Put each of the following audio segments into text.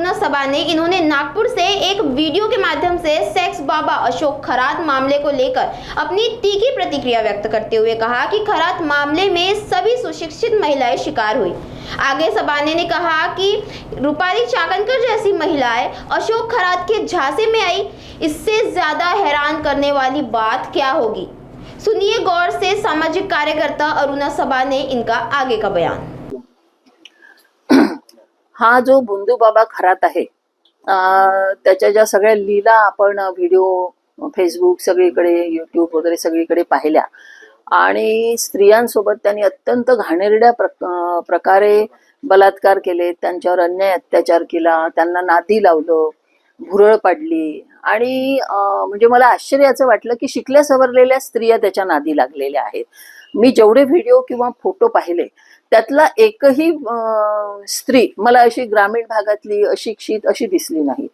अरुणा सबा ने इन्होंने नागपुर से एक वीडियो के माध्यम से सेक्स बाबा अशोक खरात मामले को लेकर अपनी तीखी प्रतिक्रिया व्यक्त करते हुए कहा कि खरात मामले में सभी सुशिक्षित महिलाएं शिकार हुई। आगे सबाने ने कहा कि रूपाली चाकणकर जैसी महिलाएं अशोक खरात के झांसे में आई, इससे ज्यादा हैरान करने वाली बात क्या होगी। सुनिए गौर से सामाजिक कार्यकर्ता अरुणा सबा ने इनका आगे का बयान। हा जो भोंदू बाबा खरात आहे त्याच्या ज्या सगळ्या लीला आपण व्हिडिओ फेसबुक सगळीकडे यूट्यूब वगैरे सगळीकडे पाहिल्या आणि स्त्रियांसोबत त्यांनी अत्यंत घाणेरड्या प्रकारे बलात्कार केले, त्यांच्यावर अन्याय अत्याचार केला, त्यांना नादी लावलं, भुरळ पाडली आणि म्हणजे मला आश्चर्याचं वाटलं की शिकल्या सवरलेल्या स्त्रिया त्याच्या नादी लागलेल्या आहेत। मी जेवढे व्हिडिओ किंवा फोटो पाहिले त्यातला एकही स्त्री मला अशी ग्रामीण भागातली अशिक्षित अशी दिसली नाही।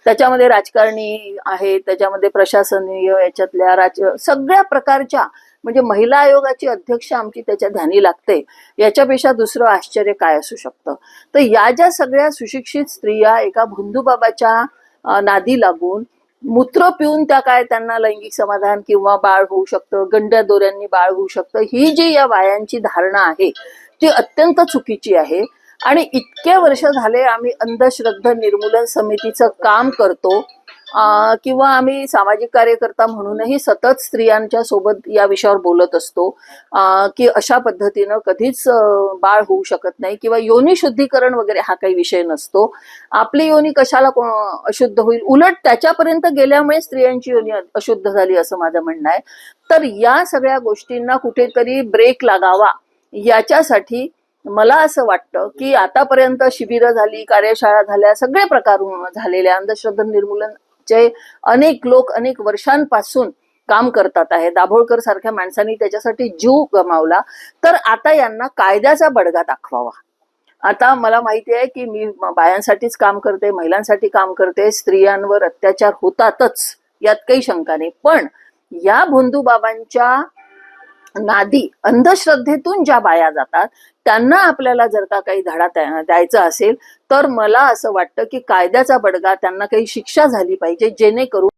त्याच्यामध्ये राजकारणी आहे, त्याच्यामध्ये प्रशासनीय याच्यातल्या सगळ्या प्रकारच्या म्हणजे महिला आयोगाची अध्यक्ष आमची त्याच्या ध्यानी लागते, याच्यापेक्षा दुसरं आश्चर्य काय असू शकतं। तर या ज्या सगळ्या सुशिक्षित स्त्रिया एका भोंदू बाबाच्या नादी लागून मूत्र पिऊन त्या काय त्यांना लैंगिक समाधान किंवा बाळ होऊ शकतं, गंड्या दोऱ्यांनी बाळ होऊ शकतं, ही जी या बायांची धारणा आहे ती अत्यंत चुकीची आहे। आणि इतके वर्ष झाले आम्ही अंधश्रद्धा निर्मूलन समितीचं काम करतो किंवा आम्ही सामाजिक कार्यकर्ता म्हणूनही सतत स्त्रियांच्या सोबत या विषयावर बोलत असतो की अशा पद्धतीनं कधीच बाळ होऊ शकत नाही किंवा योनी शुद्धीकरण वगैरे हा काही विषय नसतो। आपली योनी कशाला अशुद्ध होईल, उलट त्याच्यापर्यंत गेल्यामुळे स्त्रियांची योनी अशुद्ध झाली असं माझं म्हणणं आहे। तर या सगळ्या गोष्टींना कुठेतरी ब्रेक लागावा याच्यासाठी मला असं वाटतं की आतापर्यंत शिबिरं झाली, कार्यशाळा झाल्या, सगळे प्रकार झालेल्या अंधश्रद्धा निर्मूलनचे अनेक लोक अनेक वर्षांपासून काम करतात आहे। दाभोळकर सारख्या माणसांनी त्याच्यासाठी जीव गमावला, तर आता यांना कायद्याचा बडगा दाखवावा। आता मला माहिती आहे की मी बायांसाठीच काम करते, महिलांसाठी काम करते, स्त्रियांवर अत्याचार होतातच यात काही शंका नाही, पण या भोंदू बाबांच्या नादी अंधश्रद्धेतून ज्या बाया जातात त्यांना आपल्याला जर का काही धडा द्यायचा असेल तर मला असं वाटतं की कायद्याचा बडगा त्यांना काही शिक्षा झाली पाहिजे, जेणेकरून